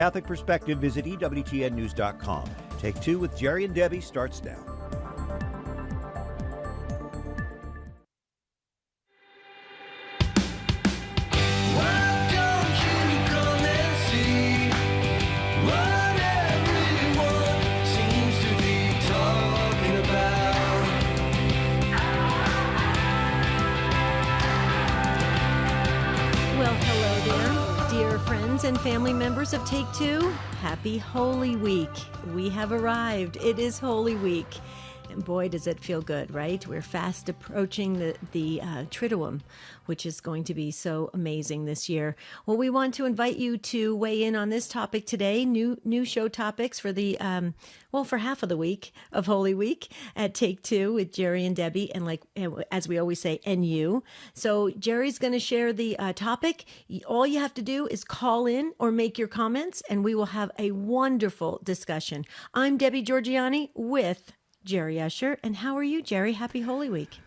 Catholic Perspective, visit EWTNnews.com. Take Two with Jerry and Debbie starts now. And family members of Take Two, happy Holy Week. We have arrived. It is Holy Week. And boy, does it feel good, right? We're fast approaching the Triduum, which is going to be so amazing this year. Well, we want to invite you to weigh in on this topic today. New show topics for the, for half of the week of Holy Week at Take Two with Jerry and Debbie. And as we always say, and you. So Jerry's going to share the topic. All you have to do is call in or make your comments, and we will have a wonderful discussion. I'm Debbie Georgiani with Jerry Usher. And how are you, Jerry? Happy Holy Week.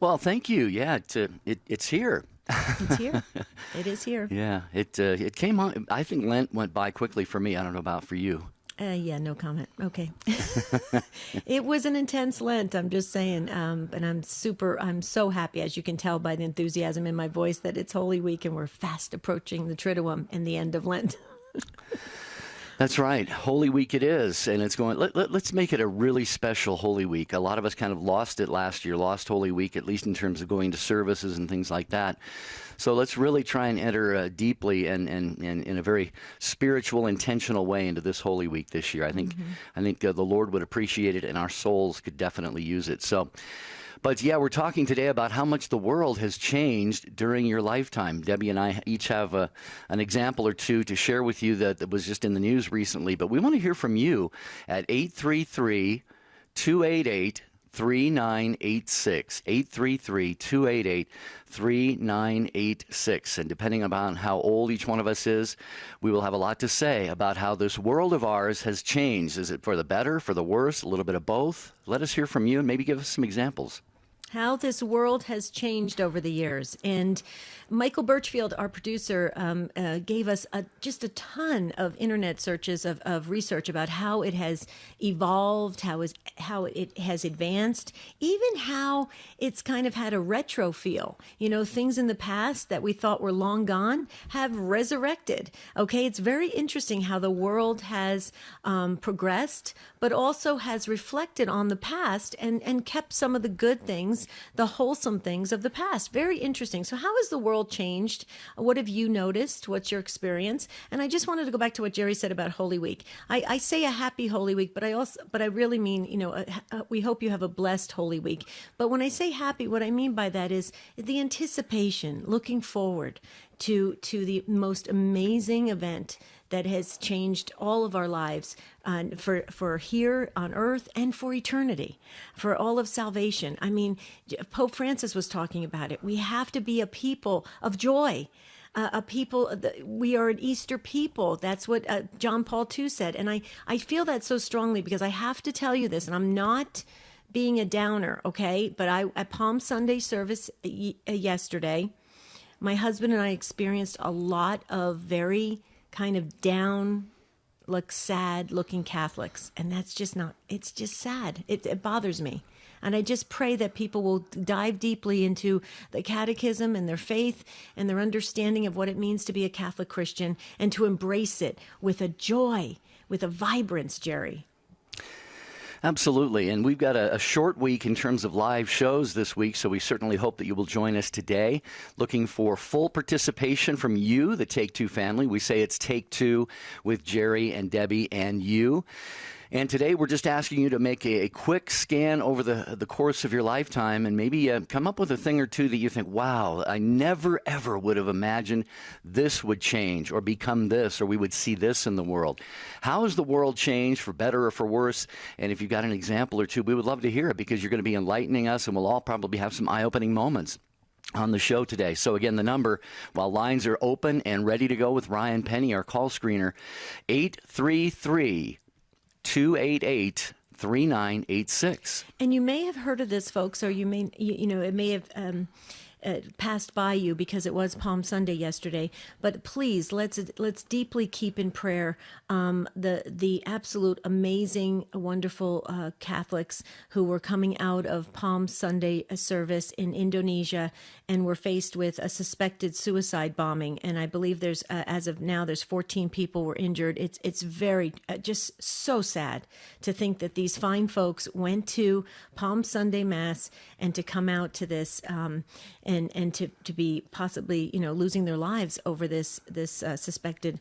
Well, thank you. Yeah, it's here. It's here. It is here. Yeah, it came on. I think Lent went by quickly for me. I don't know about for you. Yeah, no comment. Okay. It was an intense Lent, I'm just saying. And I'm so happy, as you can tell by the enthusiasm in my voice, that it's Holy Week and we're fast approaching the Triduum and the end of Lent. That's right. Holy Week it is, and it's going. Let's make it a really special Holy Week. A lot of us kind of lost it last year, lost Holy Week, at least in terms of going to services and things like that. So let's really try and enter deeply and in a very spiritual, intentional way into this Holy Week this year. I think the Lord would appreciate it, and our souls could definitely use it. So. But yeah, we're talking today about how much the world has changed during your lifetime. Debbie and I each have an example or two to share with you that was just in the news recently. But we want to hear from you at 833-288-3986, 833-288-3986. And depending upon how old each one of us is, we will have a lot to say about how this world of ours has changed. Is it for the better, for the worse, a little bit of both? Let us hear from you and maybe give us some examples. How this world has changed over the years. And Michael Birchfield, our producer, gave us just a ton of internet searches of research about how it has evolved, how it has advanced, even how it's kind of had a retro feel. You know, things in the past that we thought were long gone have resurrected. Okay, it's very interesting how the world has progressed, but also has reflected on the past and kept some of the good things, the wholesome things of the past. Very interesting. So how has the world changed? What have you noticed? What's your experience? And I just wanted to go back to what Jerry said about Holy Week. I say a happy Holy Week, but I really mean, we hope you have a blessed Holy Week. But when I say happy, what I mean by that is the anticipation, looking forward to the most amazing event that has changed all of our lives for here on earth and for eternity, for all of salvation. I mean, Pope Francis was talking about it. We have to be a people of joy. We are an Easter people. That's what John Paul II said. And I feel that so strongly because I have to tell you this, and I'm not being a downer, okay? But at Palm Sunday service yesterday, my husband and I experienced a lot of very kind of down, sad looking Catholics. And that's just it's just sad. It bothers me. And I just pray that people will dive deeply into the catechism and their faith and their understanding of what it means to be a Catholic Christian and to embrace it with a joy, with a vibrance, Jerry. Absolutely. And we've got a short week in terms of live shows this week, so we certainly hope that you will join us today. Looking for full participation from you, the Take Two family. We say it's Take Two with Jerry and Debbie and you. And today we're just asking you to make a quick scan over the course of your lifetime and maybe come up with a thing or two that you think, wow, I never, ever would have imagined this would change or become this, or we would see this in the world. How has the world changed for better or for worse? And if you've got an example or two, we would love to hear it because you're going to be enlightening us and we'll all probably have some eye-opening moments on the show today. So again, the number, while lines are open and ready to go with Ryan Penny, our call screener, 833-288-3986. And you may have heard of this, folks, or you may, it may have passed by you because it was Palm Sunday yesterday. But please, let's deeply keep in prayer the absolute amazing, wonderful Catholics who were coming out of Palm Sunday service in Indonesia and were faced with a suspected suicide bombing. And I believe there's, as of now, there's 14 people were injured. It's very just so sad to think that these fine folks went to Palm Sunday Mass and to come out to this and to be possibly losing their lives over this suspected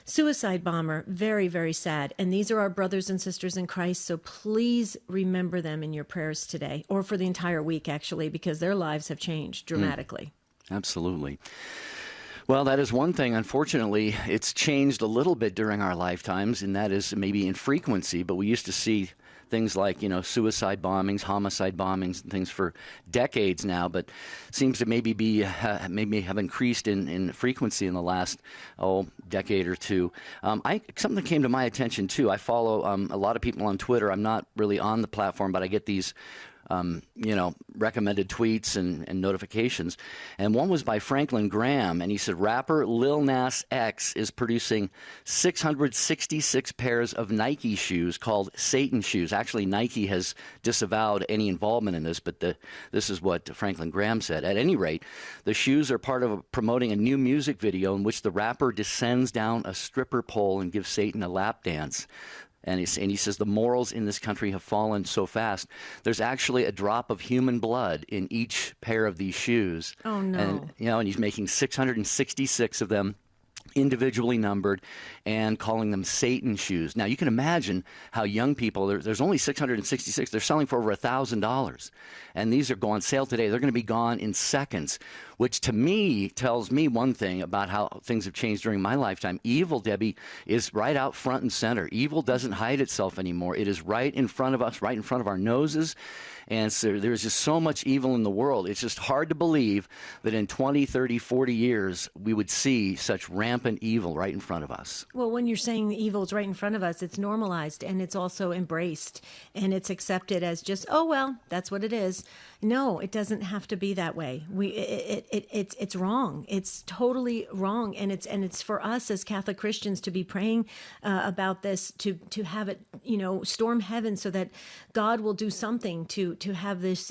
suicide bomber. Very, very sad. And these are our brothers and sisters in Christ. So please remember them in your prayers today, or for the entire week, actually, because their lives have changed dramatically. Absolutely. Well, that is one thing. Unfortunately, it's changed a little bit during our lifetimes, and that is maybe in frequency. But we used to see things like, suicide bombings, homicide bombings, and things for decades now, but seems to maybe have increased in frequency in the last decade or two. Something came to my attention too. I follow a lot of people on Twitter. I'm not really on the platform, but I get these recommended tweets and notifications. And one was by Franklin Graham, and he said, rapper Lil Nas X is producing 666 pairs of Nike shoes called Satan shoes. Actually, Nike has disavowed any involvement in this, but this is what Franklin Graham said. At any rate, the shoes are part of promoting a new music video in which the rapper descends down a stripper pole and gives Satan a lap dance. And he says the morals in this country have fallen so fast. There's actually a drop of human blood in each pair of these shoes. Oh, no. And he's making 666 of them, individually numbered, and calling them Satan shoes. Now, you can imagine how young people, there's only 666, they're selling for over $1,000. And these are going on sale today. They're going to be gone in seconds, which to me tells me one thing about how things have changed during my lifetime. Evil, Debbie, is right out front and center. Evil doesn't hide itself anymore. It is right in front of us, right in front of our noses. And so there's just so much evil in the world. It's just hard to believe that in 20, 30, 40 years, we would see such rampant evil right in front of us. Well, when you're saying the evil is right in front of us, it's normalized and it's also embraced and it's accepted as just, oh, well, that's what it is. No, it doesn't have to be that way. It's wrong. It's totally wrong. And it's for us as Catholic Christians to be praying about this, to have it, storm heaven so that God will do something to have this,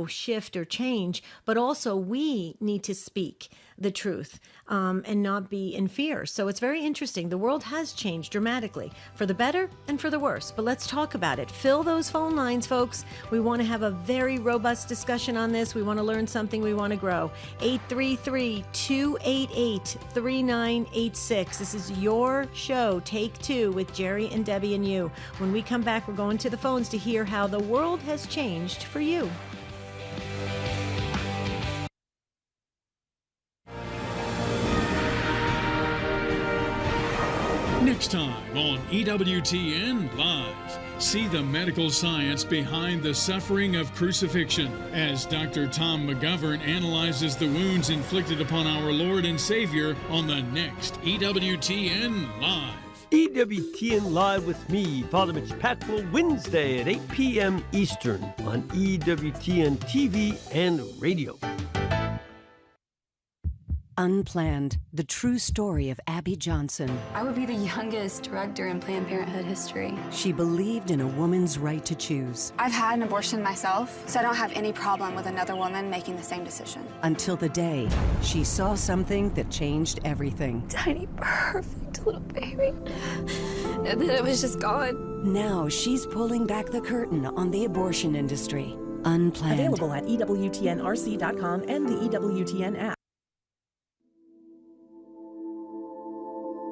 shift or change. But also we need to speak the truth and not be in fear. So it's very interesting. The world has changed dramatically for the better and for the worse. But let's talk about it. Fill those phone lines, folks. We want to have a very robust discussion on this. We want to learn something. We want to grow. 833-288-3986. This is your show, Take Two, with Jerry and Debbie and you. When we come back, we're going to the phones to hear how the world has changed for you. Next time on EWTN Live, see the medical science behind the suffering of crucifixion as Dr. Tom McGovern analyzes the wounds inflicted upon our Lord and Savior on the next EWTN Live. EWTN Live with me, Father Mitch Patwell, Wednesday at 8 p.m. Eastern on EWTN TV and radio. Unplanned, the true story of Abby Johnson. I would be the youngest director in Planned Parenthood history. She believed in a woman's right to choose. I've had an abortion myself, so I don't have any problem with another woman making the same decision. Until the day she saw something that changed everything. Tiny, perfect little baby. And then it was just gone. Now she's pulling back the curtain on the abortion industry. Unplanned. Available at EWTNRC.com and the EWTN app.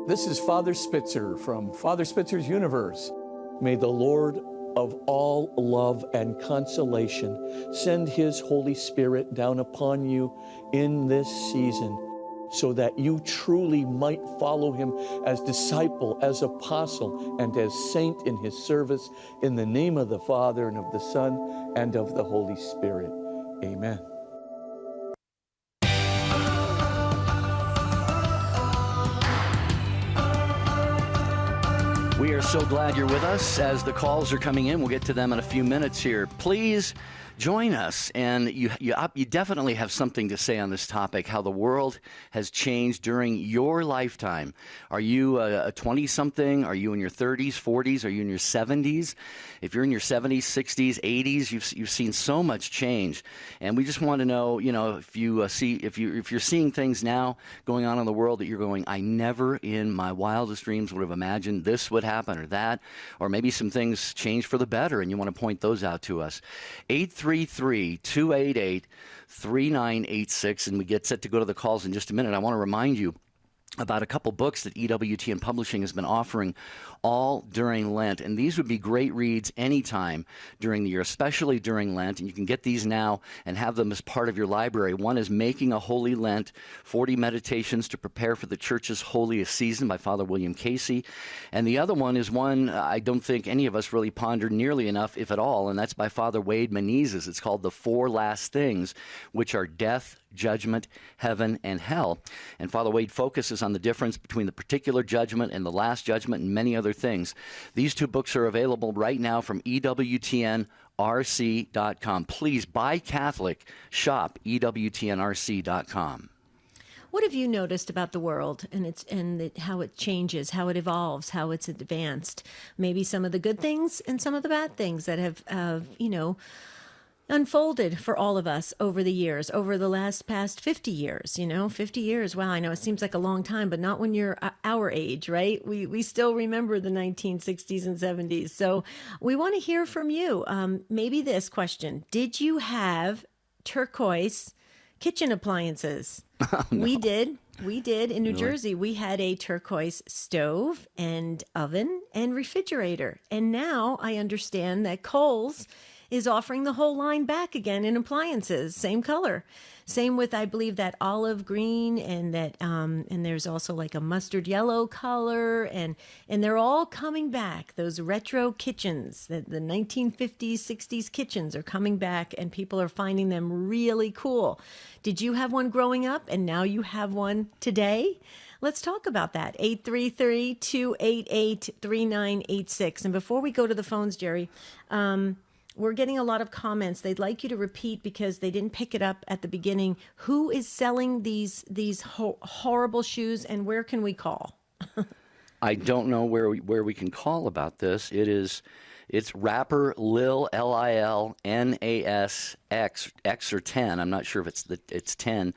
This is Father Spitzer from Father Spitzer's Universe. May the Lord of all love and consolation send His Holy Spirit down upon you in this season so that you truly might follow Him as disciple, as apostle, and as saint in His service, in the name of the Father and of the Son and of the Holy Spirit. Amen. We are so glad you're with us as the calls are coming in. We'll get to them in a few minutes here. Please join us. And you definitely have something to say on this topic, how the world has changed during your lifetime. Are you a 20-something? Are you in your 30s, 40s? Are you in your 70s? If you're in your 70s, 60s, 80s, you've seen so much change. And we just want to know, if you're seeing things now going on in the world that you're going, I never in my wildest dreams would have imagined this would happen or that, or maybe some things changed for the better, and you want to point those out to us. 833-288-3986, and we get set to go to the calls in just a minute. I want to remind you about a couple books that EWTN Publishing has been offering all during Lent. And these would be great reads anytime during the year, especially during Lent. And you can get these now and have them as part of your library. One is Making a Holy Lent, 40 Meditations to Prepare for the Church's Holiest Season by Father William Casey. And the other one is one I don't think any of us really pondered nearly enough, if at all, and that's by Father Wade Menezes. It's called The Four Last Things, which are death, judgment, heaven, and hell. And Father Wade focuses on the difference between the particular judgment and the last judgment and many other things. These two books are available right now from EWTNRC.com. Please buy Catholic, shop EWTNRC.com. What have you noticed about the world and how it changes, how it evolves, how it's advanced? Maybe some of the good things and some of the bad things that have, unfolded for all of us over the years, over the past 50 years, 50 years. Wow, I know it seems like a long time, but not when you're our age, right? We still remember the 1960s and 70s. So we want to hear from you. Maybe this question: did you have turquoise kitchen appliances? Oh, no. We did in New Jersey. We had a turquoise stove and oven and refrigerator. And now I understand that Kohl's is offering the whole line back again in appliances, same color. Same with, I believe, that olive green and that and there's also like a mustard yellow color, and they're all coming back. Those retro kitchens, the 1950s, 60s kitchens are coming back, and people are finding them really cool. Did you have one growing up and now you have one today? Let's talk about that. 833-288-3986. And before we go to the phones, Jerry, we're getting a lot of comments. They'd like you to repeat because they didn't pick it up at the beginning. Who is selling these horrible shoes, and where can we call? I don't know where we can call about this. It's rapper Lil Lilnas X or 10. I'm not sure if it's 10.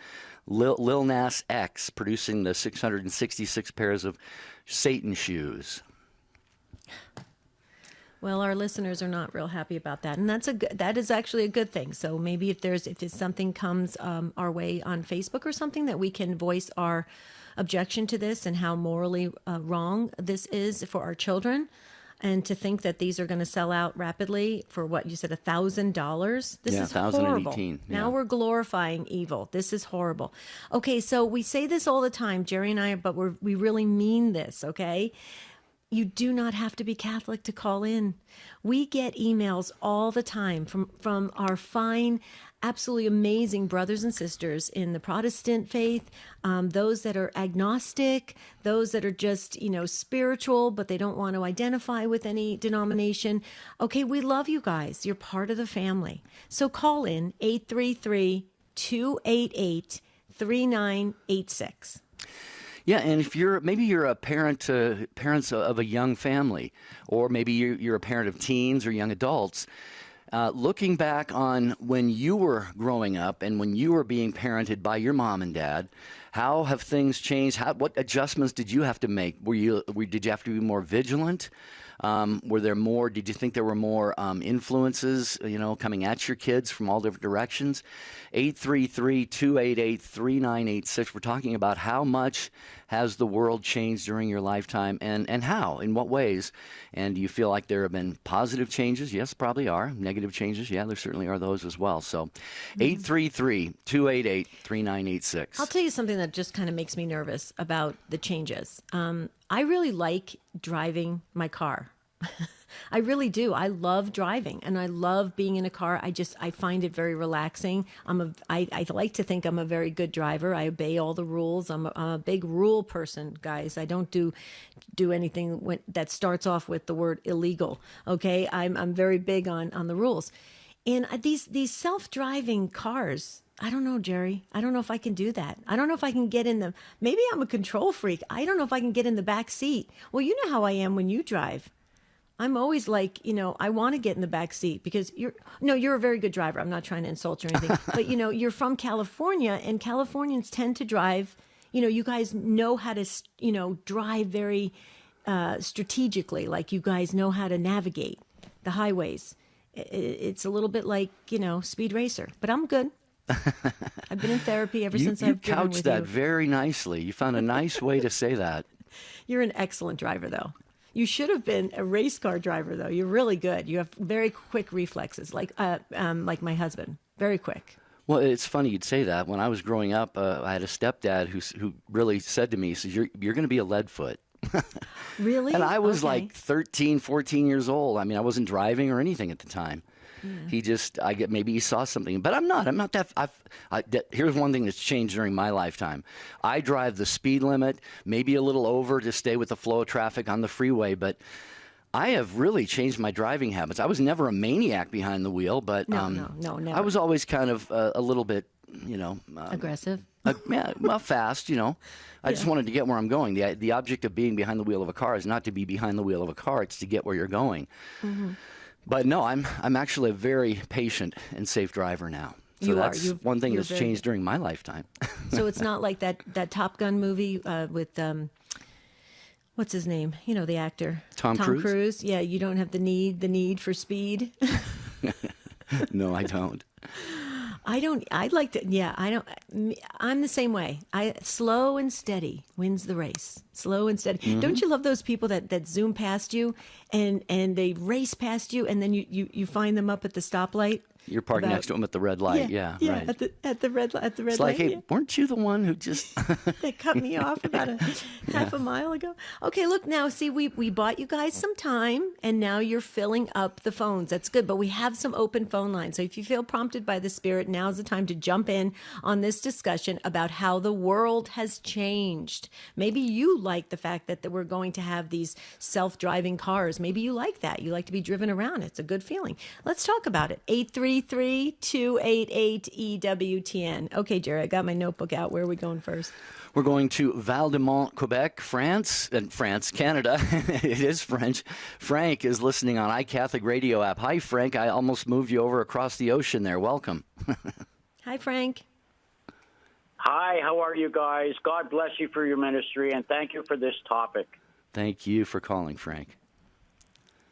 Lil Nas X producing the 666 pairs of Satan shoes. Well, our listeners are not real happy about that, and that is actually a good thing. So maybe if something comes our way on Facebook or something, that we can voice our objection to this and how morally wrong this is for our children, and to think that these are going to sell out rapidly for what you said, $1,000. This is horrible. Yeah. Now we're glorifying evil. This is horrible. Okay, so we say this all the time, Jerry and I, but we really mean this. Okay. You do not have to be Catholic to call in. We get emails all the time from our fine, absolutely amazing brothers and sisters in the Protestant faith, those that are agnostic, those that are just, spiritual, but they don't want to identify with any denomination. Okay, we love you guys. You're part of the family. So call in 833-288-3986. Yeah, and if you're a parents of a young family, or maybe you're a parent of teens or young adults, looking back on when you were growing up and when you were being parented by your mom and dad, how have things changed? What adjustments did you have to make? Did you have to be more vigilant? Did you think there were more influences, coming at your kids from all different directions? 833-288-3986. We're talking about how much has the world changed during your lifetime, and how, in what ways? And do you feel like there have been positive changes? Yes, probably are. Negative changes? Yeah, there certainly are those as well. So 833-288-3986. I'll tell you something that just kind of makes me nervous about the changes. I really like driving my car. I really do. I love driving, and I love being in a car. I find it very relaxing. I like to think I'm a very good driver. I obey all the rules. I'm a big rule person, guys. I don't do anything that starts off with the word illegal. Okay, I'm very big on the rules. And these self-driving cars, I don't know, Jerry. I don't know if I can do that. I don't know if I can get in the, maybe I'm a control freak. I don't know if I can get in the back seat. Well, you know how I am when you drive. I'm always like, I want to get in the back seat because you're a very good driver. I'm not trying to insult you or anything, but you're from California, and Californians tend to drive, you guys know how to, drive very strategically. Like you guys know how to navigate the highways. It's a little bit like, Speed Racer, but I'm good. I've been in therapy ever since I've driven with you. You couched that very nicely. You found a nice way to say that. You're an excellent driver, though. You should have been a race car driver, though. You're really good. You have very quick reflexes, like my husband. Very quick. Well, it's funny you'd say that. When I was growing up, I had a stepdad who really said to me, he says, you're going to be a leadfoot. Really? And I was like 13, 14 years old. I mean, I wasn't driving or anything at the time. Yeah. Maybe he saw something, but I'm not that. Here's one thing that's changed during my lifetime. I drive the speed limit, maybe a little over to stay with the flow of traffic on the freeway, but I have really changed my driving habits. I was never a maniac behind the wheel, but no, never. I was always kind of a little bit, aggressive. Fast, I just wanted to get where I'm going. The object of being behind the wheel of a car is not to be behind the wheel of a car. It's to get where you're going. Mm-hmm. But no, I'm actually a very patient and safe driver now. So that's one thing that's changed during my lifetime. So it's not like that Top Gun movie with what's his name? The actor. Tom Cruise? Yeah, you don't have the need for speed. No, I don't. I'm the same way. Slow and steady wins the race. Slow and steady. Mm-hmm. Don't you love those people that zoom past you and they race past you, and then you find them up at the stoplight? You're parked next to them at the red light. Yeah, right. At the red light. It's like, hey, weren't you the one who just they cut me off about half a mile ago? Okay, look now. See, we bought you guys some time, and now you're filling up the phones. That's good, but we have some open phone lines. So if you feel prompted by the Spirit, now's the time to jump in on this discussion about how the world has changed. Maybe you like the fact that we're going to have these self-driving cars. Maybe you like that. You like to be driven around. It's a good feeling. Let's talk about it. 833-288-EWTN. Okay, Jerry, I got my notebook out. Where are we going first? We're going to Val-de-Mont, Quebec, Canada. It is French. Frank is listening on iCatholic Radio app. Hi, Frank. I almost moved you over across the ocean there. Welcome. Hi, Frank. Hi, how are you guys? God bless you for your ministry, and thank you for this topic. Thank you for calling, Frank.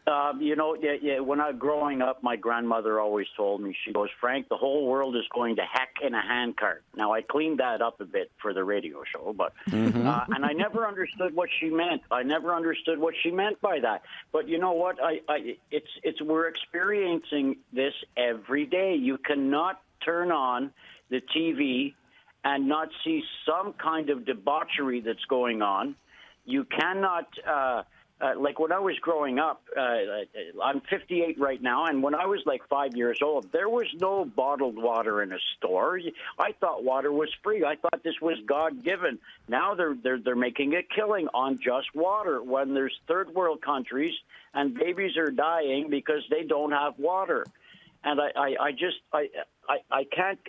When I was growing up, my grandmother always told me, she goes, Frank, the whole world is going to heck in a handcart. Now, I cleaned that up a bit for the radio show, but and I never understood what she meant. I never understood what she meant by that. But you know what? We're experiencing this every day. You cannot turn on the TV and not see some kind of debauchery that's going on. You cannot... like when I was growing up, I'm 58 right now, and when I was like 5 years old, there was no bottled water in a store. I thought water was free. I thought this was God-given. Now they're making a killing on just water when there's third world countries and babies are dying because they don't have water. And I can't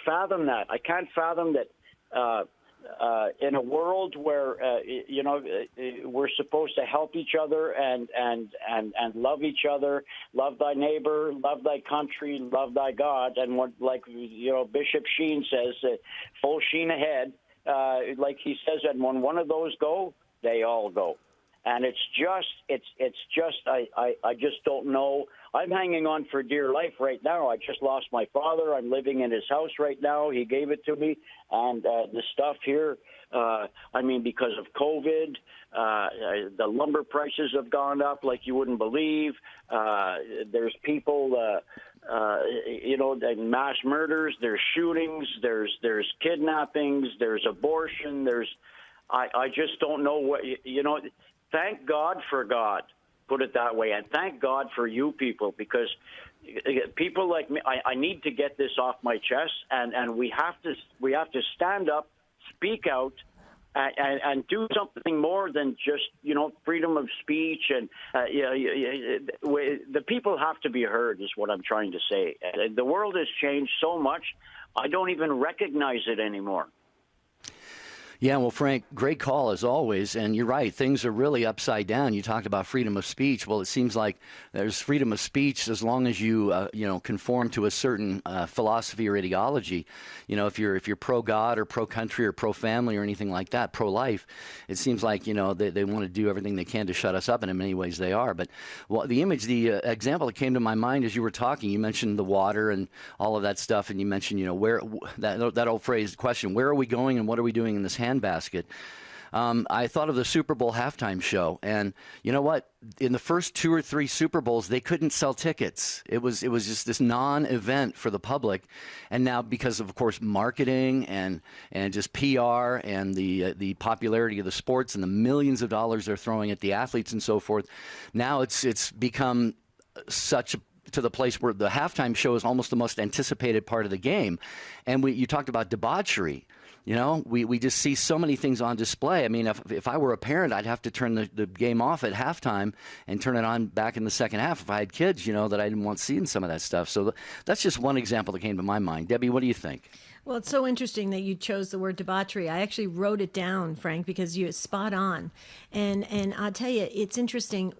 fathom that. I can't fathom that. In a world where we're supposed to help each other and love each other, love thy neighbor, love thy country, love thy God, and what Bishop Sheen says, full sheen ahead. Like he says that when one of those go, they all go, and I just don't know. I'm hanging on for dear life right now. I just lost my father. I'm living in his house right now. He gave it to me. And the stuff here, because of COVID, the lumber prices have gone up like you wouldn't believe. There's people, mass murders, there's shootings, there's kidnappings, there's abortion. I just don't know what, thank God for God. Put it that way, and thank God for you people, because people like me, I need to get this off my chest, and we have to stand up, speak out, and do something more than just, freedom of speech. And the people have to be heard is what I'm trying to say. The world has changed so much, I don't even recognize it anymore. Yeah, well, Frank, great call as always. And you're right, things are really upside down. You talked about freedom of speech. Well, it seems like there's freedom of speech as long as you, conform to a certain philosophy or ideology. If you're pro-God or pro-country or pro-family or anything like that, pro-life, it seems like, they want to do everything they can to shut us up, and in many ways they are. But the example that came to my mind as you were talking, you mentioned the water and all of that stuff, and you mentioned, where that old phrase, question, where are we going and what are we doing in this handbasket? I thought of the Super Bowl halftime show, and you know what? In the first 2 or 3 Super Bowls, they couldn't sell tickets. It was just this non-event for the public, and now because of course marketing and just PR and the popularity of the sports and the millions of dollars they're throwing at the athletes and so forth, now it's become to the place where the halftime show is almost the most anticipated part of the game. And you talked about debauchery. We just see so many things on display. I mean, if I were a parent, I'd have to turn the game off at halftime and turn it on back in the second half if I had kids, that I didn't want seeing some of that stuff. So that's just one example that came to my mind. Debbie, what do you think? Well, it's so interesting that you chose the word debauchery. I actually wrote it down, Frank, because you're spot on. And I'll tell you, it's interesting.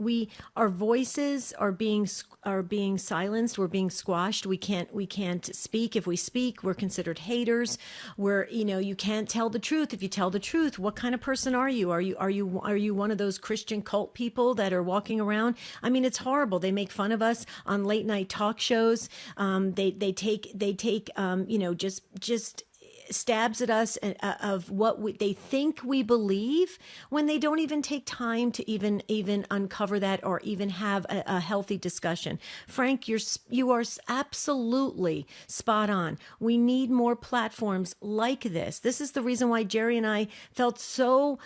Our voices are being silenced. We're being squashed. We can't speak. If we speak, we're considered haters. You can't tell the truth. If you tell the truth, what kind of person are you? Are you one of those Christian cult people that are walking around? I mean, it's horrible. They make fun of us on late night talk shows. They take just stabs at us of what they think we believe, when they don't even take time to even uncover that or even have a healthy discussion. Frank, you are absolutely spot on. We need more platforms like this. This is the reason why Jerry and I felt so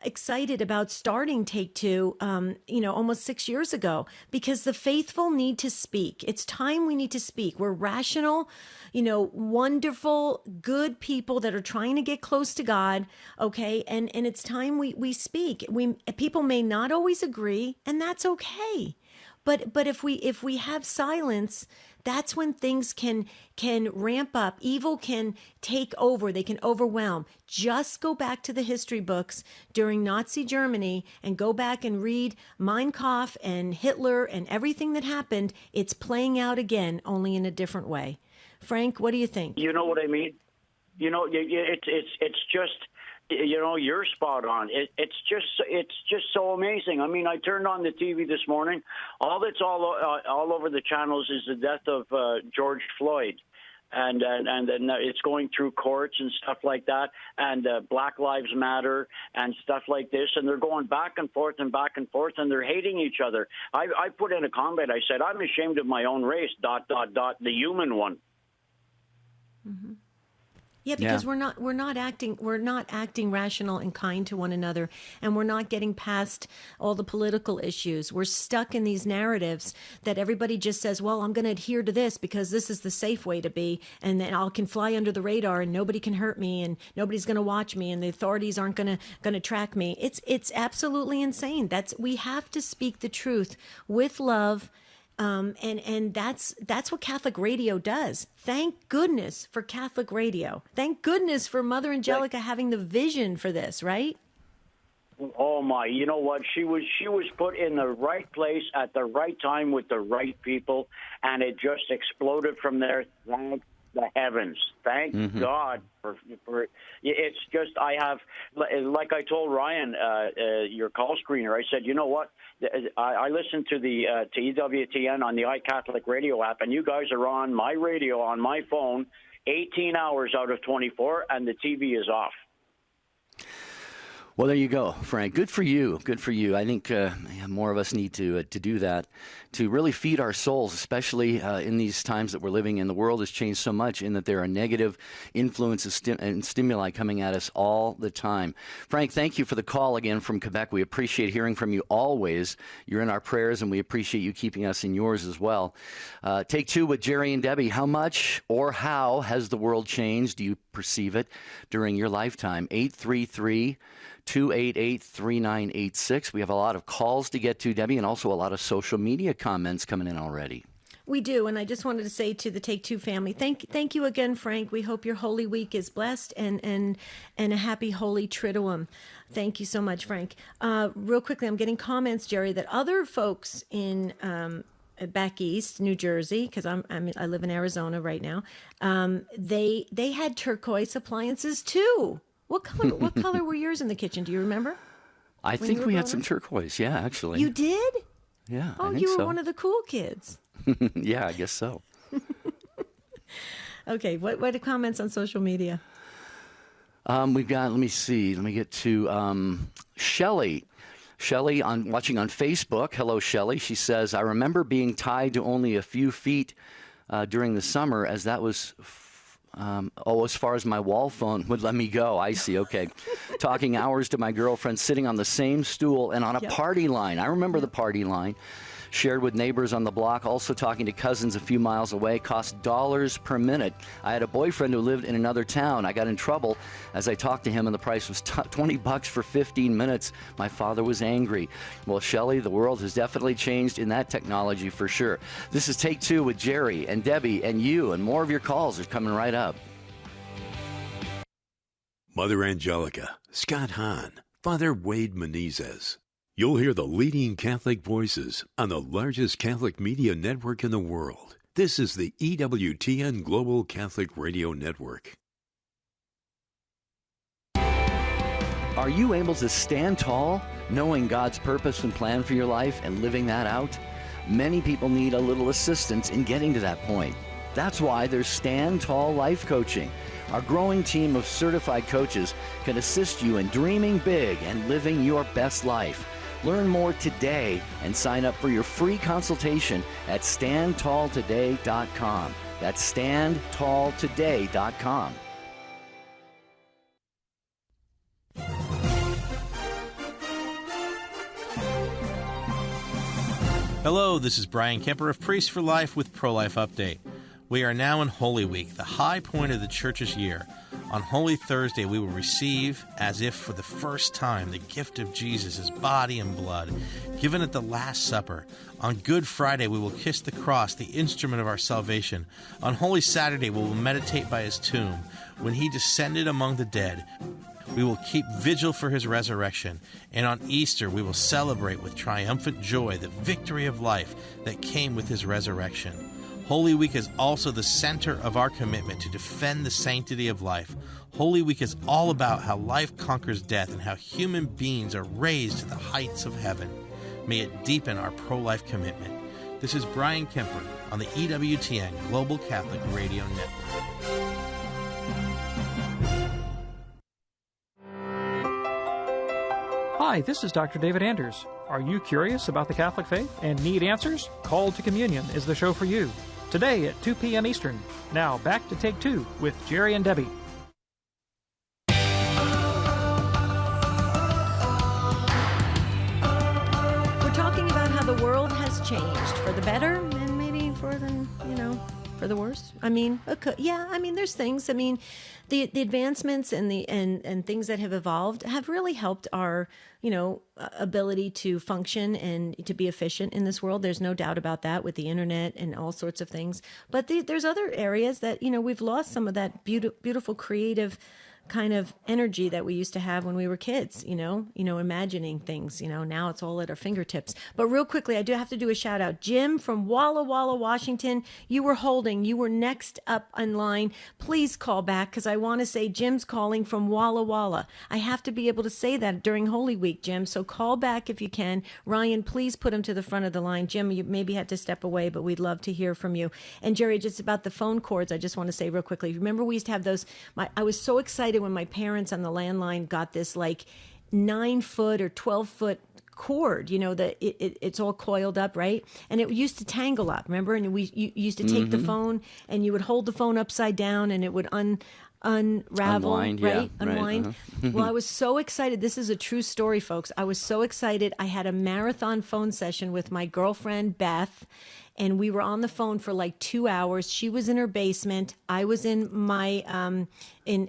excited about starting Take Two, almost 6 years ago, because the faithful need to speak. It's time we need to speak. We're rational, wonderful, good people that are trying to get close to God. Okay. And it's time we speak. People may not always agree, and that's okay. But if we have silence, that's when things can ramp up. Evil can take over. They can overwhelm. Just go back to the history books during Nazi Germany and go back and read Mein Kampf and Hitler and everything that happened. It's playing out again, only in a different way. Frank, what do you think? You know what I mean? It's just. You're spot on. It's just so amazing. I mean, I turned on the TV this morning. All that's all over the channels is the death of George Floyd, and then it's going through courts and stuff like that, and Black Lives Matter and stuff like this, and they're going back and forth, and they're hating each other. I put in a comment. I said, I'm ashamed of my own race. ... the human one. Mm-hmm. Yeah, because we're not acting rational and kind to one another, and we're not getting past all the political issues. We're stuck in these narratives that everybody just says, well, I'm going to adhere to this because this is the safe way to be, and then I can fly under the radar and nobody can hurt me and nobody's going to watch me and the authorities aren't going to track me. It's absolutely insane. We have to speak the truth with love. And that's what Catholic radio does. Thank goodness for Catholic radio. Thank goodness for Mother Angelica having the vision for this, right? Oh my! You know what? She was put in the right place at the right time with the right people, and it just exploded from there. Thank the heavens! Thank God for. It's just I have, like I told Ryan, your call screener. I said, you know what? I listen to to EWTN on the iCatholic radio app, and you guys are on my radio on my phone 18 hours out of 24, and the TV is off. Well, there you go, Frank. Good for you. Good for you. I think more of us need to do that, to really feed our souls, especially in these times that we're living in. The world has changed so much in that there are negative influences and stimuli coming at us all the time. Frank, thank you for the call again from Quebec. We appreciate hearing from you always. You're in our prayers, and we appreciate you keeping us in yours as well. Take two with Jerry and Debbie. How much or how has the world changed? Do you perceive it during your lifetime? 833-288-3986. We have a lot of calls to get to, Debbie, and also a lot of social media comments coming in already. We do, and I just wanted to say to the Take Two family, thank you again, Frank. We hope your Holy Week is blessed and a happy Holy Triduum. Thank you so much, Frank. Real quickly, I'm getting comments, Jerry, that other folks in back east, New Jersey, because I live in Arizona right now, they had turquoise appliances too. What color were yours in the kitchen? Do you remember? I think we had some turquoise. Yeah, actually. You did? Yeah. Oh, I think you were so. one of the cool kids. Yeah, I guess so. Okay. What are the comments on social media? We've got. Let me see. Let me get to Shelley. Shelley watching on Facebook. Hello, Shelley. She says, I remember being tied to only a few feet during the summer, as that was. As far as my wall phone would let me go. I see. Okay. Talking hours to my girlfriend, sitting on the same stool and on a party line. I remember the party line. Shared with neighbors on the block, also talking to cousins a few miles away, cost dollars per minute. I had a boyfriend who lived in another town. I got in trouble as I talked to him, and the price was $20 for 15 minutes. My father was angry. Well, Shelley, the world has definitely changed in that technology for sure. This is Take Two with Jerry and Debbie and you, and more of your calls are coming right up. Mother Angelica, Scott Hahn, Father Wade Menezes. You'll hear the leading Catholic voices on the largest Catholic media network in the world. This is the EWTN Global Catholic Radio Network. Are you able to stand tall, knowing God's purpose and plan for your life and living that out? Many people need a little assistance in getting to that point. That's why there's Stand Tall Life Coaching. Our growing team of certified coaches can assist you in dreaming big and living your best life. Learn more today and sign up for your free consultation at standtalltoday.com. That's standtalltoday.com. Hello, this is Brian Kemper of Priests for Life with Pro-Life Update. We are now in Holy Week, the high point of the Church's year. On Holy Thursday, we will receive, as if for the first time, the gift of Jesus' body and blood, given at the Last Supper. On Good Friday, we will kiss the cross, the instrument of our salvation. On Holy Saturday, we will meditate by his tomb, when he descended among the dead. We will keep vigil for his resurrection. And on Easter, we will celebrate with triumphant joy the victory of life that came with his resurrection. Holy Week is also the center of our commitment to defend the sanctity of life. Holy Week is all about how life conquers death and how human beings are raised to the heights of heaven. May it deepen our pro-life commitment. This is Brian Kemper on the EWTN Global Catholic Radio Network. Hi, this is Dr. David Anders. Are you curious about the Catholic faith and need answers? Call to Communion is the show for you. Today at 2 p.m. Eastern. Now back to Take Two with Jerry and Debbie. We're talking about how the world has changed for the better and maybe for the, for the worse. There's things. The advancements and and things that have evolved have really helped our, ability to function and to be efficient in this world. There's no doubt about that with the internet and all sorts of things. But there's other areas that, we've lost some of that beautiful, creative kind of energy that we used to have when we were kids, imagining things, now it's all at our fingertips. But real quickly, I do have to do a shout out. Jim from Walla Walla, Washington, you were next up in line. Please call back because I want to say Jim's calling from Walla Walla. I have to be able to say that during Holy Week, Jim. So call back if you can. Ryan, please put him to the front of the line. Jim, you maybe had to step away, but we'd love to hear from you. And Jerry, just about the phone cords, I just want to say real quickly, remember we used to have those, I was so excited when my parents on the landline got this 9-foot or 12-foot cord, it's all coiled up, right? And it used to tangle up, remember? And you used to take the phone and you would hold the phone upside down and it would unravel, Unwind, right? yeah, Unwind. right, Well, I was so excited. This is a true story, folks. I was so excited. I had a marathon phone session with my girlfriend, Beth, and we were on the phone for like 2 hours. She was in her basement. I was in my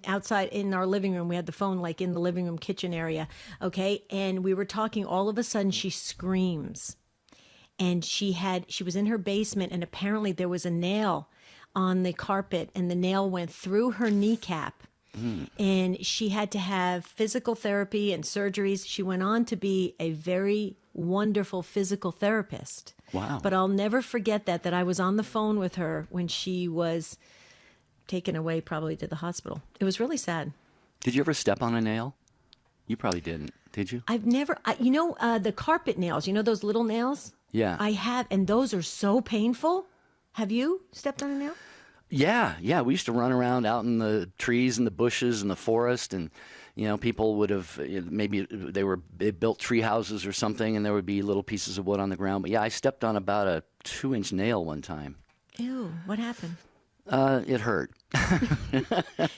outside in our living room. We had the phone like in the living room kitchen area. Okay. And we were talking. All of a sudden she screams. And she was in her basement, and apparently there was a nail on the carpet, and the nail went through her kneecap. And she had to have physical therapy and surgeries. She went on to be a very wonderful physical therapist. Wow. But I'll never forget that I was on the phone with her when she was taken away probably to the hospital. It was really sad. Did you ever step on a nail? You probably didn't, did you? I've never, the carpet nails, those little nails? Yeah. I have, and those are so painful. Have you stepped on a nail? Yeah. We used to run around out in the trees and the bushes and the forest, and people would have maybe they built tree houses or something, and there would be little pieces of wood on the ground. But yeah, I stepped on about a 2-inch nail one time. Ew! What happened? It hurt.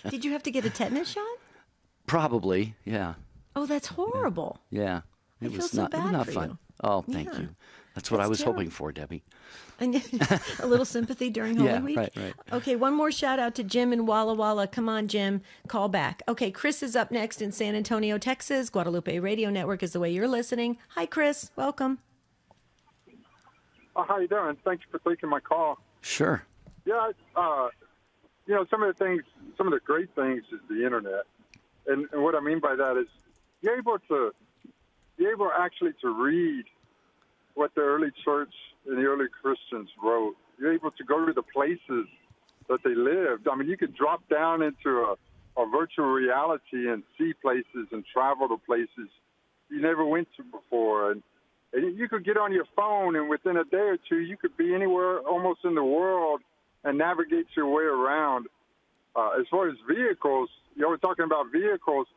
Did you have to get a tetanus shot? Probably, yeah. Oh, that's horrible. Yeah, I feel so bad not for fun. you. Oh, thank you. That's what I was hoping for, Debbie. And a little sympathy during Holy Week? Right. Okay, one more shout out to Jim in Walla Walla. Come on, Jim, call back. Okay, Chris is up next in San Antonio, Texas. Guadalupe Radio Network is the way you're listening. Hi, Chris. Welcome. How you doing? Thanks for taking my call. Sure. Yeah, some of the great things is the internet. And what I mean by that is you're able actually to read what the early church and the early Christians wrote. You're able to go to the places that they lived. I mean, you could drop down into a virtual reality and see places and travel to places you never went to before. And you could get on your phone, and within a day or two, you could be anywhere almost in the world and navigate your way around. As far as vehicles, you were talking about vehicles.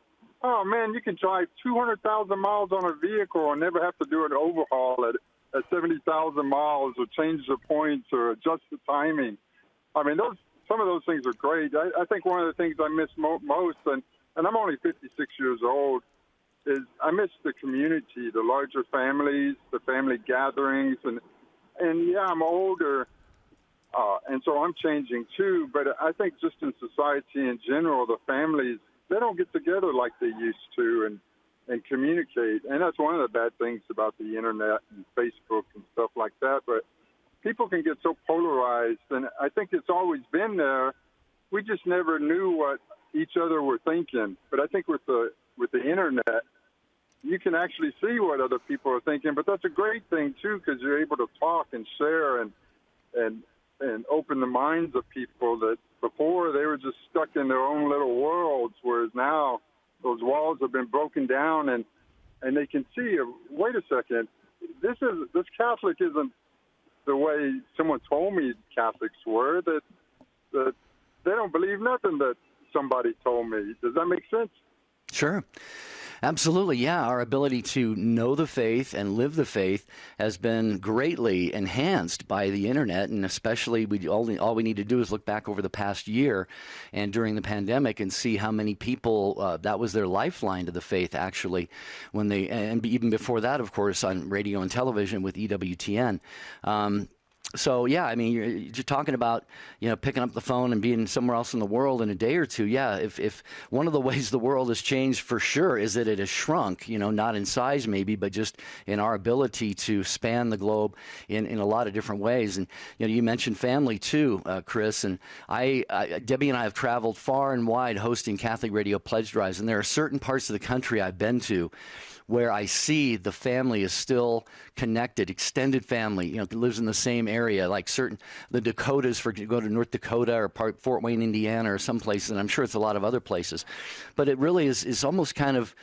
Oh, man, you can drive 200,000 miles on a vehicle and never have to do an overhaul at 70,000 miles or change the points or adjust the timing. I mean, some of those things are great. I think one of the things I miss most, and I'm only 56 years old, is I miss the community, the larger families, the family gatherings. And yeah, I'm older, and so I'm changing too. But I think just in society in general, the families, they don't get together like they used to and communicate. And that's one of the bad things about the internet and Facebook and stuff like that. But people can get so polarized, and I think it's always been there. We just never knew what each other were thinking. But I think with the internet, you can actually see what other people are thinking. But that's a great thing too, because you're able to talk and share and open the minds of people that before they were just stuck in their own little worlds, whereas now those walls have been broken down and they can see, wait a second, this Catholic isn't the way someone told me Catholics were, that they don't believe nothing that somebody told me. Does that make sense? Sure. Absolutely, yeah. Our ability to know the faith and live the faith has been greatly enhanced by the internet, and especially all we need to do is look back over the past year and during the pandemic and see how many people that was their lifeline to the faith, actually, and even before that, of course, on radio and television with EWTN. So, yeah, I mean, you're talking about, picking up the phone and being somewhere else in the world in a day or two. Yeah, if one of the ways the world has changed for sure is that it has shrunk, not in size maybe, but just in our ability to span the globe in a lot of different ways. And, you mentioned family too, Chris, and Debbie and I have traveled far and wide hosting Catholic Radio Pledge Drives, and there are certain parts of the country I've been to where I see the family is still connected, extended family, lives in the same area, like the Dakotas, go to North Dakota or Fort Wayne, Indiana, or some places, and I'm sure it's a lot of other places. But it really is almost kind of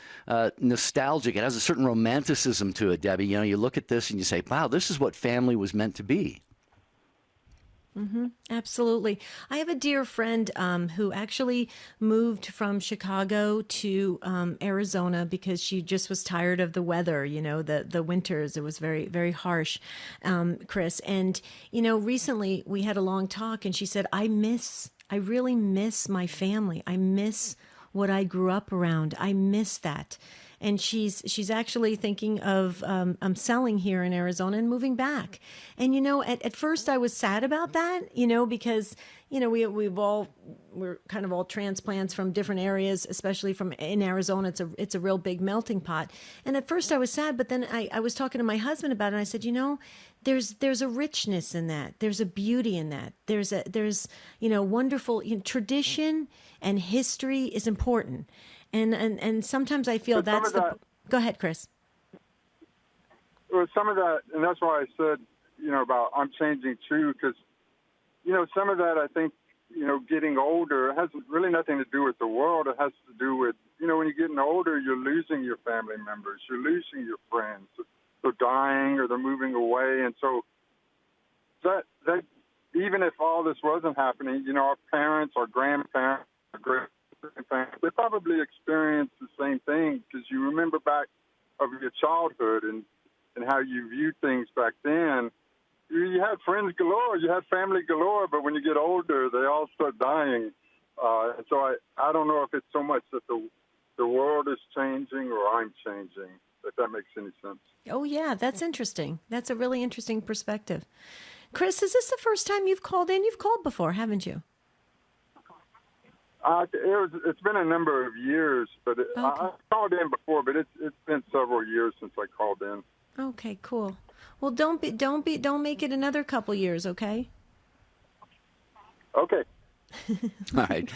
nostalgic. It has a certain romanticism to it, Debbie. You look at this and you say, wow, this is what family was meant to be. Absolutely. I have a dear friend who actually moved from Chicago to Arizona because she just was tired of the weather, the winters. It was very, very harsh, Chris. And, recently we had a long talk and she said, I really miss my family. I miss what I grew up around. I miss that. And she's actually thinking of selling here in Arizona and moving back. And at first I was sad about that, because we're kind of all transplants from different areas, especially from in Arizona. It's a real big melting pot. And at first I was sad, but then I was talking to my husband about it. And I said, there's a richness in that. There's a beauty in that. There's wonderful tradition and history is important. And sometimes I feel that's the. Go ahead, Chris. Well, some of that, and that's why I said, about I'm changing too, because, some of that I think, getting older has really nothing to do with the world. It has to do with, when you're getting older, you're losing your family members, you're losing your friends. They're dying or they're moving away, and so that even if all this wasn't happening, our parents, our grandparents, our great they probably experienced the same thing because you remember back of your childhood and how you viewed things back then. You had friends galore, you had family galore, but when you get older, they all start dying. And so I don't know if it's so much that the world is changing or I'm changing, if that makes any sense. Oh, yeah, that's interesting. That's a really interesting perspective. Chris, is this the first time you've called in? You've called before, haven't you? It's been a number of years, but I called in before, but it's been several years since I called in. Okay, cool. Well, don't make it another couple years, okay? Okay. All right.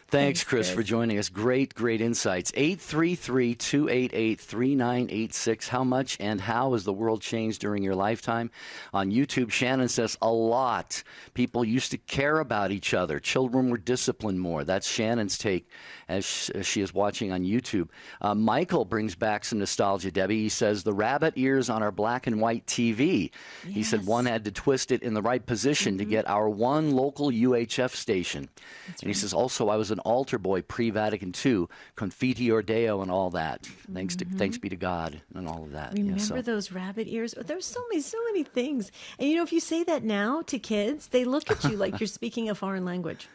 Thanks, Chris, for joining us. Great insights. 833-288-3986. How much and how has the world changed during your lifetime? On YouTube, Shannon says a lot. People used to care about each other. Children were disciplined more. That's Shannon's take as she is watching on YouTube. Michael brings back some nostalgia, Debbie. He says the rabbit ears on our black and white TV. Yes. He said one had to twist it in the right position to get our one local UHF station. That's and he says also I was an altar boy pre-Vatican II, Confiteor Deo and all that. Thanks be to God and all of that. Remember those rabbit ears? There's so many things. And if you say that now to kids, they look at you like you're speaking a foreign language.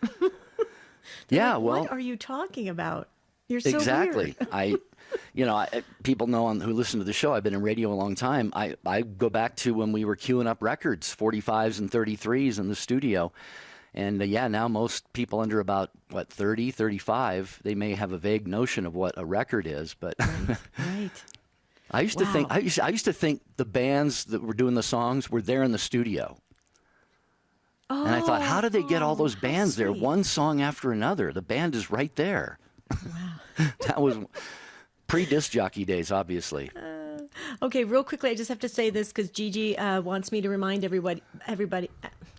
Yeah, well, what are you talking about? You're so exactly. weird. People know who listen to the show. I've been in radio a long time. I go back to when we were queuing up records, 45s and 33s in the studio. And now most people under about 30, 35, they may have a vague notion of what a record is. But right. I used to think the bands that were doing the songs were there in the studio. Oh, and I thought, how did they get all those bands there, one song after another? The band is right there. Wow. That was pre-disc jockey days, obviously. Okay, real quickly, I just have to say this because Gigi wants me to remind everybody.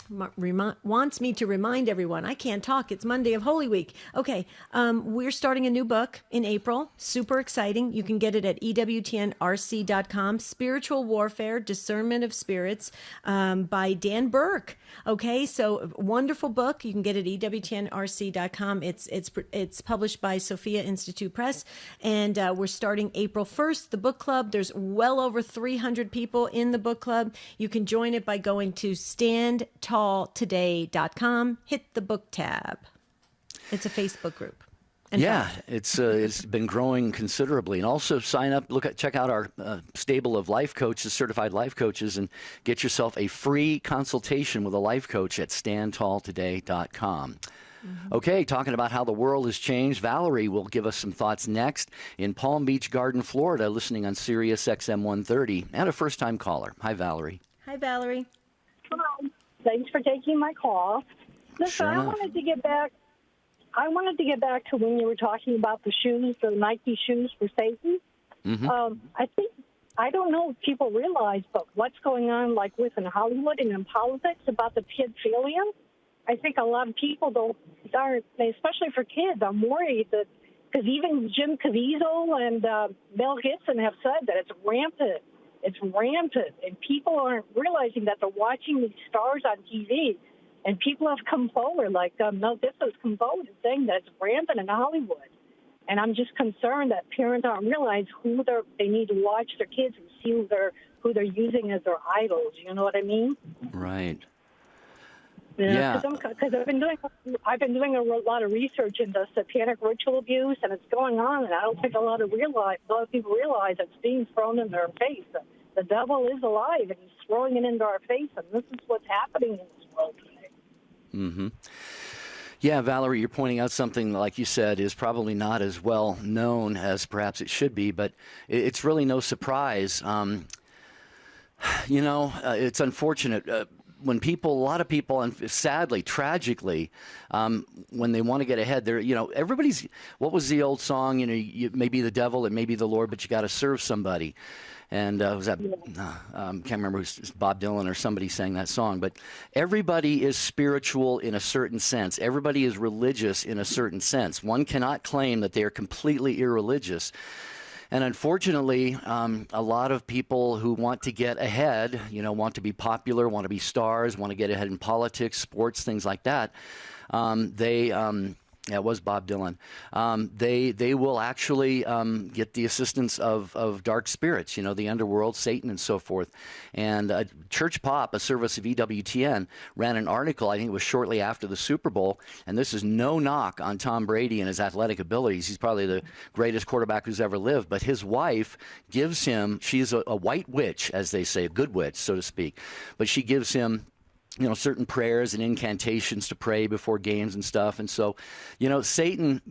Wants me to remind everyone. I can't talk. It's Monday of Holy Week. Okay, we're starting a new book in April. Super exciting. You can get it at EWTNRC.com. Spiritual Warfare, Discernment of Spirits by Dan Burke. Okay, so wonderful book. You can get it at EWTNRC.com. It's published by Sophia Institute Press, and we're starting April 1st. The book club, there's well over 300 people in the book club. You can join it by going to standtalltoday.com. Hit the book tab. It's a Facebook group. It's been growing considerably. And also sign up, check out our stable of life coaches, certified life coaches, and get yourself a free consultation with a life coach at standtalltoday.com. Okay, talking about how the world has changed. Valerie will give us some thoughts next in Palm Beach Garden, Florida, listening on Sirius XM 130, and a first-time caller. Hi, Valerie. Hi, Valerie. Hello. Thanks for taking my call. Listen, sure I wanted to get back to when you were talking about the shoes, the Nike shoes for Satan. I don't know if people realize, but what's going on, like within Hollywood and in politics about the pedophilia. I think a lot of people aren't, especially for kids. I'm worried that because even Jim Caviezel and Mel Gibson have said that it's rampant. It's rampant, and people aren't realizing that they're watching these stars on TV. And people have come forward, like Mel Gibson's come forward and saying that's rampant in Hollywood. And I'm just concerned that parents aren't realize they need to watch their kids and see who they're using as their idols. You know what I mean? Right. Yeah. Because I've been doing a lot of research into satanic ritual abuse, and it's going on, and I don't think a lot of people realize it's being thrown in their face. The devil is alive, and he's throwing it into our face, and this is what's happening in this world today. Mm-hmm. Yeah, Valerie, you're pointing out something, like you said, is probably not as well known as perhaps it should be, but it's really no surprise. It's unfortunate. When a lot of people, and sadly, tragically, when they want to get ahead, everybody's, what was the old song? You may be the devil, it may be the Lord, but you got to serve somebody. And was that, can't remember, it was Bob Dylan or somebody sang that song. But everybody is spiritual in a certain sense. Everybody is religious in a certain sense. One cannot claim that they are completely irreligious. And unfortunately, a lot of people who want to get ahead, want to be popular, want to be stars, want to get ahead in politics, sports, things like that, it was Bob Dylan. They will actually get the assistance of dark spirits, the underworld, Satan, and so forth. And Church Pop, a service of EWTN, ran an article, I think it was shortly after the Super Bowl, and this is no knock on Tom Brady and his athletic abilities. He's probably the greatest quarterback who's ever lived, but his wife gives him, she's a white witch, as they say, a good witch, so to speak, but she gives him certain prayers and incantations to pray before games and stuff. And so, Satan,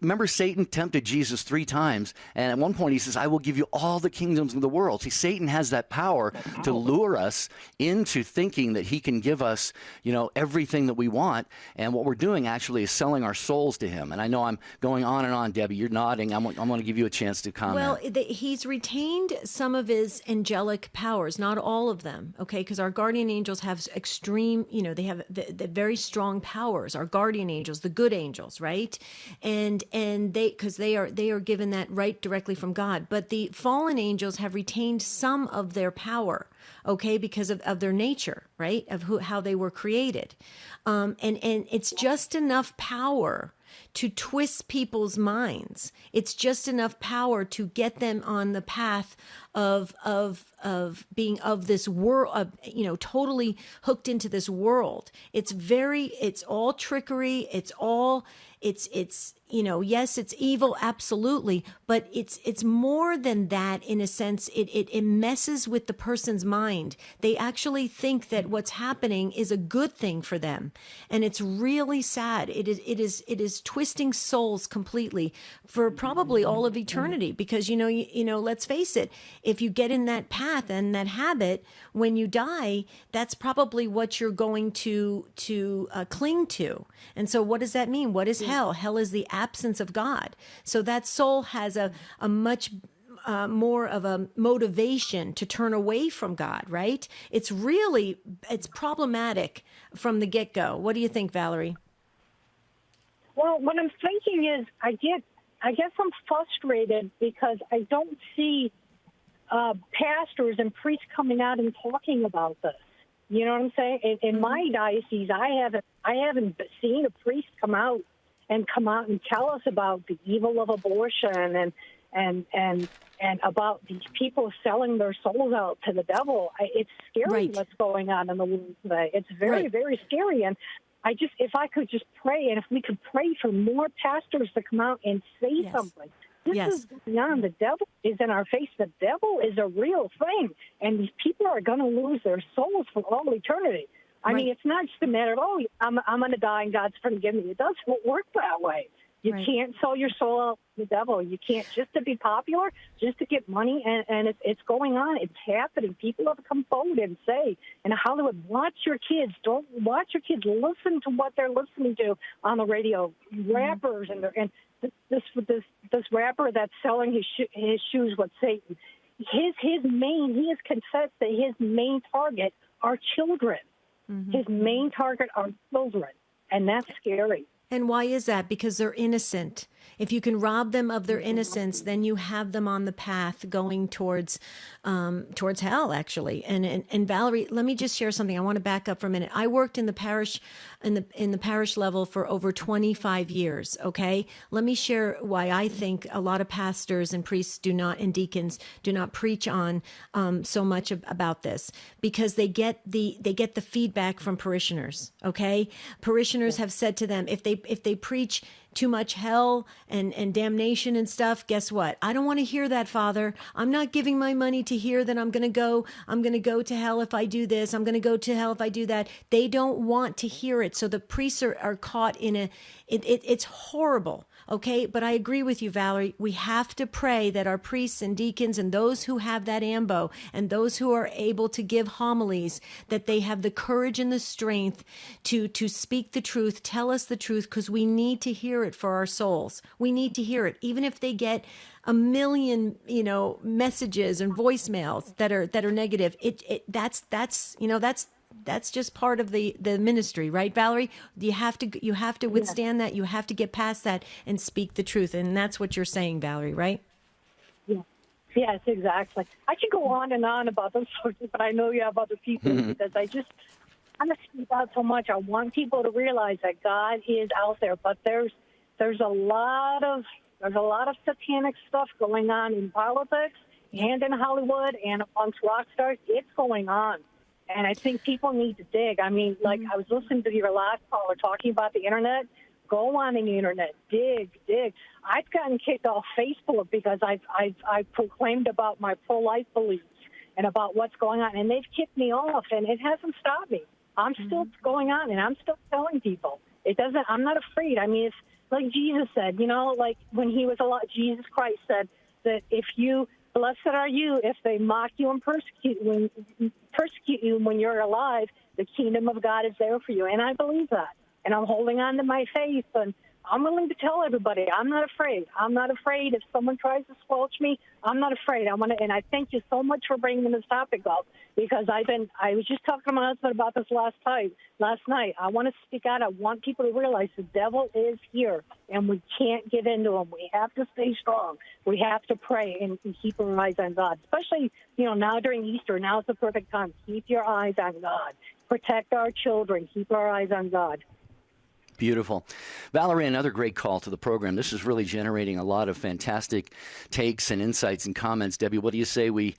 remember Satan tempted Jesus 3 times. And at one point he says, I will give you all the kingdoms of the world. See, Satan has that power to lure us into thinking that he can give us, everything that we want. And what we're doing actually is selling our souls to him. And I know I'm going on and on, Debbie. You're nodding. I'm going to give you a chance to comment. Well, he's retained some of his angelic powers, not all of them, okay? Because our guardian angels have extreme, they have the very strong powers, our guardian angels, the good angels, right? And they are given that right directly from God. But the fallen angels have retained some of their power, okay, because of their nature, right? Of how they were created. And it's just enough power to twist people's minds. It's just enough power to get them on the path of being of this world, totally hooked into this world. It's all trickery. It's yes, it's evil, absolutely, but it's more than that in a sense. It messes with the person's mind. They actually think that what's happening is a good thing for them, and it's really sad. It is twisting souls completely for probably all of eternity, because let's face it, if you get in that path and that habit, when you die, that's probably what you're going to cling to. And so what does that mean? What is hell? Hell is the absence of God. So that soul has a much more of a motivation to turn away from God, right? It's problematic from the get-go. What do you think, Valerie? Well, what I'm thinking is I guess I'm frustrated because I don't see pastors and priests coming out and talking about this. You know what I'm saying? In my diocese, I haven't seen a priest come out and tell us about the evil of abortion and about these people selling their souls out to the devil. It's scary what's going on in the world today. It's very, very scary. And if I could just pray, and if we could pray for more pastors to come out and say something. This is going on. The devil is in our face. The devil is a real thing. And these people are going to lose their souls for all eternity. I mean, it's not just a matter of, I'm going to die and God's going to forgive me. It doesn't work that way. You can't sell your soul out to the devil. You can't, just to be popular, just to get money, and it's going on. It's happening. People have come forward and say, in Hollywood, watch your kids. Don't watch your kids. Listen to what they're listening to on the radio. Rappers and this rapper that's selling his shoes with Satan. He has confessed that his main target are children. His main target are children, and that's scary. And why is that? Because they're innocent. If you can rob them of their innocence, then you have them on the path going towards hell, actually. And Valerie, let me just share something. I want to back up for a minute. I worked in the parish in the parish level for over 25 years. Okay, let me share why I think a lot of pastors and priests and deacons do not preach on so much about this, because they get the feedback from parishioners. Okay, parishioners have said to them, if they preach too much hell and damnation and stuff, guess what? I don't want to hear that, Father. I'm not giving my money to hear that I'm going to go to hell if I do this. I'm going to go to hell if I do that. They don't want to hear it. So the priests are caught in it's horrible. Okay. But I agree with you, Valerie. We have to pray that our priests and deacons and those who have that ambo and those who are able to give homilies, that they have the courage and the strength to speak the truth, tell us the truth, because we need to hear it for our souls. We need to hear it, even if they get a million, messages and voicemails that are negative. That's just part of the ministry, right, Valerie? You have to withstand that. You have to get past that and speak the truth, and that's what you're saying, Valerie, right? Yeah. Yes, exactly. I could go on and on about those sources, but I know you have other people because I want to speak out so much. I want people to realize that God is out there, but there's a lot of satanic stuff going on in politics and in Hollywood and amongst rock stars. It's going on. And I think people need to dig. I mean, like I was listening to your last caller talking about the internet. Go on the internet, dig. I've gotten kicked off Facebook because I've proclaimed about my pro-life beliefs and about what's going on, and they've kicked me off, and it hasn't stopped me. I'm still going on, and I'm still telling people. I'm not afraid. I mean, it's like Jesus said, like when he was alive, Jesus Christ said that blessed are you if they mock you and persecute you when you're alive. The kingdom of God is there for you. And I believe that. And I'm holding on to my faith. And I'm willing to tell everybody, I'm not afraid. I'm not afraid. If someone tries to squelch me, I'm not afraid. And I thank you so much for bringing this topic up, because I was just talking to my husband about this last night. I want to speak out. I want people to realize the devil is here, and we can't give in to him. We have to stay strong. We have to pray and keep our eyes on God, especially, now during Easter. Now is the perfect time. Keep your eyes on God. Protect our children. Keep our eyes on God. Beautiful. Valerie, another great call to the program. This is really generating a lot of fantastic takes and insights and comments. Debbie, what do you say we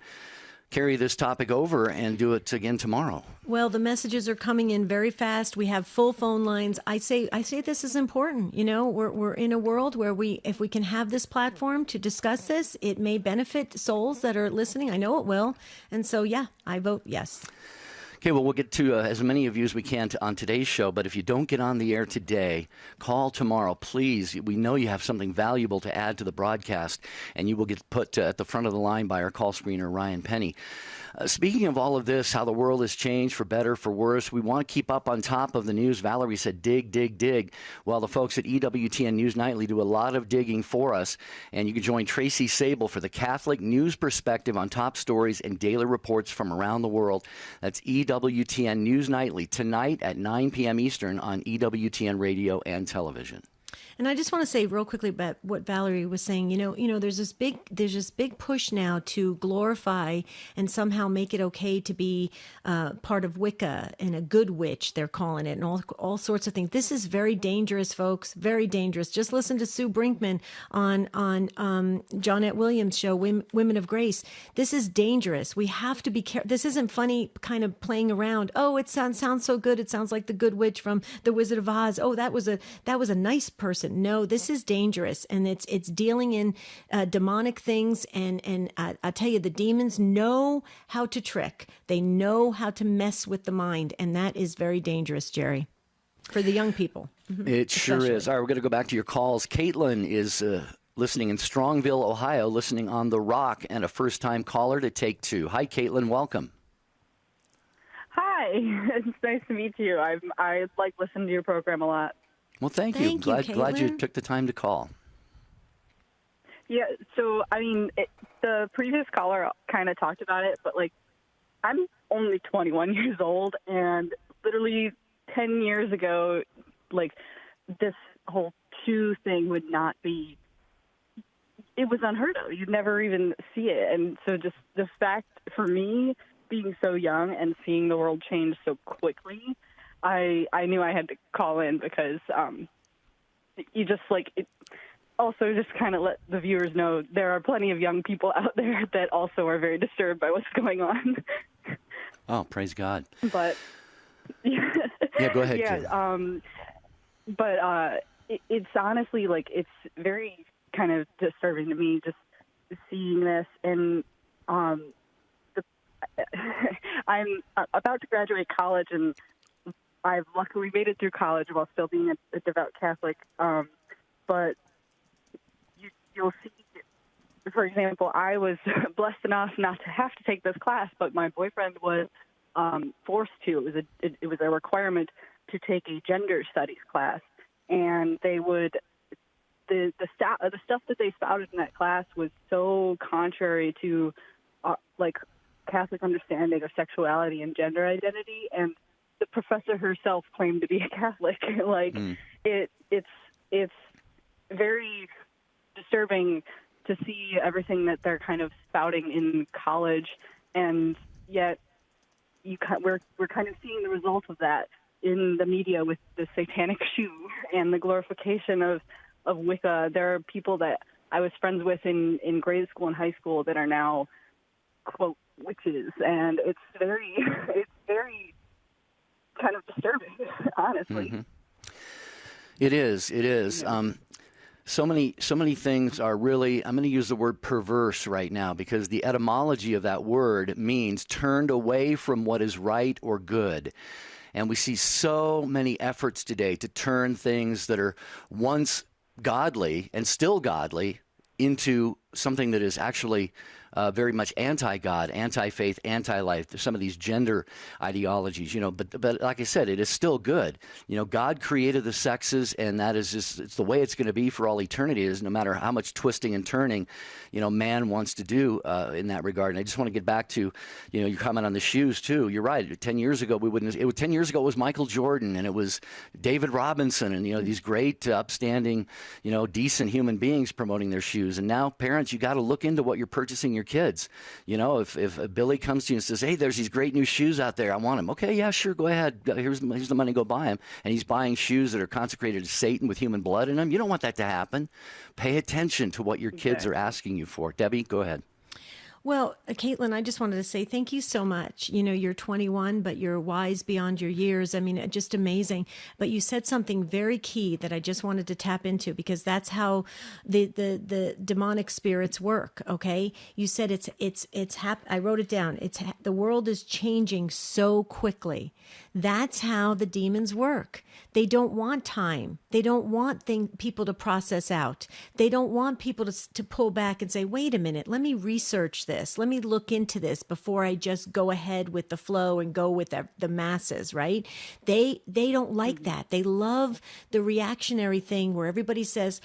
carry this topic over and do it again tomorrow? Well, the messages are coming in very fast. We have full phone lines. I say this is important. We're in a world where if we can have this platform to discuss this, it may benefit souls that are listening. I know it will. And so, yeah, I vote yes. Okay, well, we'll get to as many of you as we can on today's show, but if you don't get on the air today, call tomorrow, please. We know you have something valuable to add to the broadcast, and you will get put at the front of the line by our call screener, Ryan Penny. Speaking of all of this, how the world has changed for better, for worse, we want to keep up on top of the news. Valerie said dig. Well, the folks at EWTN News Nightly do a lot of digging for us, and you can join Tracy Sable for the Catholic News Perspective on top stories and daily reports from around the world. That's EWTN News Nightly tonight at 9 p.m. Eastern on EWTN Radio and Television. And I just want to say real quickly about what Valerie was saying. There's this big push now to glorify and somehow make it okay to be part of Wicca and a good witch, they're calling it, and all sorts of things. This is very dangerous, folks. Very dangerous. Just listen to Sue Brinkman on Johnette Williams' show, Women of Grace. This is dangerous. We have to be careful. This isn't funny, kind of playing around. Oh, it sounds so good. It sounds like the Good Witch from The Wizard of Oz. Oh, that was a nice person. No, this is dangerous, and it's dealing in demonic things. And I tell you, the demons know how to trick. They know how to mess with the mind, and that is very dangerous, Jerry, for the young people. It sure is. All right, we're going to go back to your calls. Caitlin is listening in Strongville, Ohio, listening on The Rock, and a first-time caller to Take Two. Hi, Caitlin. Welcome. Hi. It's nice to meet you. I like listening to your program a lot. Well, thank you. Glad you took the time to call. Yeah, so, the previous caller kind of talked about it, but, I'm only 21 years old, and literally 10 years ago, this whole shoe thing would not be, it was unheard of. You'd never even see it. And so just the fact for me, being so young and seeing the world change so quickly, I knew I had to call in because you just it also just kind of let the viewers know there are plenty of young people out there that also are very disturbed by what's going on. Oh, praise God. But yeah, go ahead. Yeah, but it's honestly it's very kind of disturbing to me just seeing this. And I'm about to graduate college, and I've luckily made it through college while still being a devout Catholic. But you'll see, for example, I was blessed enough not to have to take this class, but my boyfriend was forced to. It was a requirement to take a gender studies class, and they would the stuff that they spouted in that class was so contrary to Catholic understanding of sexuality and gender identity, and the professor herself claimed to be a Catholic. It's very disturbing to see everything that they're kind of spouting in college, and yet we're kind of seeing the results of that in the media with the satanic shoe and the glorification of Wicca. There are people that I was friends with in grade school and high school that are now, quote, witches, and it's very kind of disturbing, honestly. Mm-hmm. It is. Yeah. So many things are really, I'm going to use the word perverse right now, because the etymology of that word means turned away from what is right or good. And we see so many efforts today to turn things that are once godly and still godly into something that is actually very much anti-God, anti-faith, anti-life. There's some of these gender ideologies, but like I said, it is still good. God created the sexes, and that is just, it's the way it's going to be for all eternity, is no matter how much twisting and turning, man wants to do in that regard. And I just want to get back to, your comment on the shoes too. You're right. 10 years ago, 10 years ago it was Michael Jordan, and it was David Robinson, and, these great, upstanding, decent human beings promoting their shoes. And now parents, you got to look into what you're purchasing your kids. If Billy comes to you and says, hey, there's these great new shoes out there, I want them. Okay, yeah, sure, go ahead. Here's the money, go buy them. And he's buying shoes that are consecrated to Satan with human blood in them. You don't want that to happen. Pay attention to what your kids are asking you for. Debbie, go ahead. Well, Caitlin, I just wanted to say thank you so much. You're 21, but you're wise beyond your years. I mean, just amazing. But you said something very key that I just wanted to tap into, because that's how the demonic spirits work. Okay, you said I wrote it down. The world is changing so quickly. That's how the demons work. They don't want time. They don't want people to process out. They don't want people to pull back and say, wait a minute, let me research this. Let me look into this before I just go ahead with the flow and go with the masses, right? They don't like that. They love the reactionary thing where everybody says,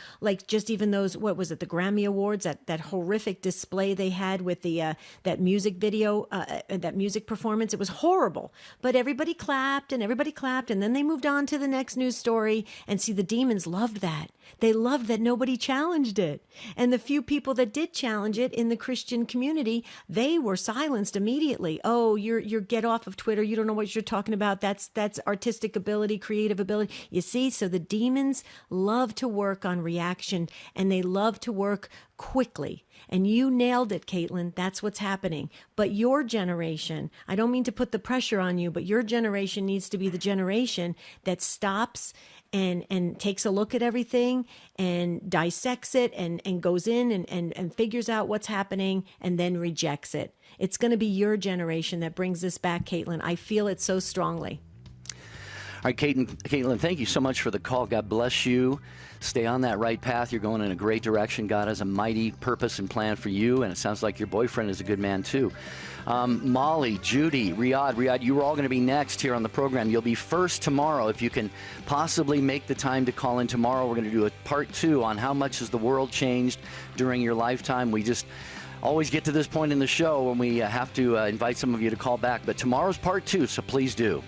just even those, what was it, the Grammy Awards, that horrific display they had with that music video, that music performance. It was horrible, but everybody clapped, and then they moved on to the next news story. And see, the demons loved that. They loved that nobody challenged it. And the few people that did challenge it in the Christian community, they were silenced immediately. Oh, you're get off of Twitter. You don't know what you're talking about. That's artistic ability, creative ability. You see, so the demons love to work on reaction, and they love to work quickly. And you nailed it, Caitlin. That's what's happening. But your generation, I don't mean to put the pressure on you, but your generation needs to be the generation that stops and takes a look at everything and dissects it and goes in and figures out what's happening and then rejects it. It's going to be your generation that brings this back, Caitlin. I feel it so strongly. All right, Caitlin, thank you so much for the call. God bless you. Stay on that right path. You're going in a great direction. God has a mighty purpose and plan for you, and it sounds like your boyfriend is a good man, too. Molly, Judy, Riyadh, you are all going to be next here on the program. You'll be first tomorrow. If you can possibly make the time to call in tomorrow, we're going to do a part 2 on how much has the world changed during your lifetime. We just always get to this point in the show when we have to invite some of you to call back. But tomorrow's part 2, so please do.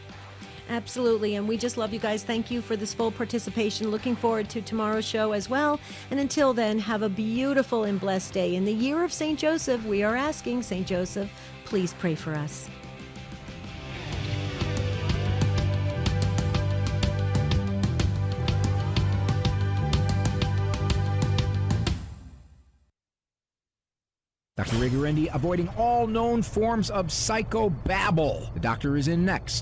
Absolutely. And we just love you guys. Thank you for this full participation. Looking forward to tomorrow's show as well. And until then, have a beautiful and blessed day. In the year of St. Joseph, we are asking St. Joseph, please pray for us. Dr. Ray Guarendi avoiding all known forms of psychobabble. The doctor is in next.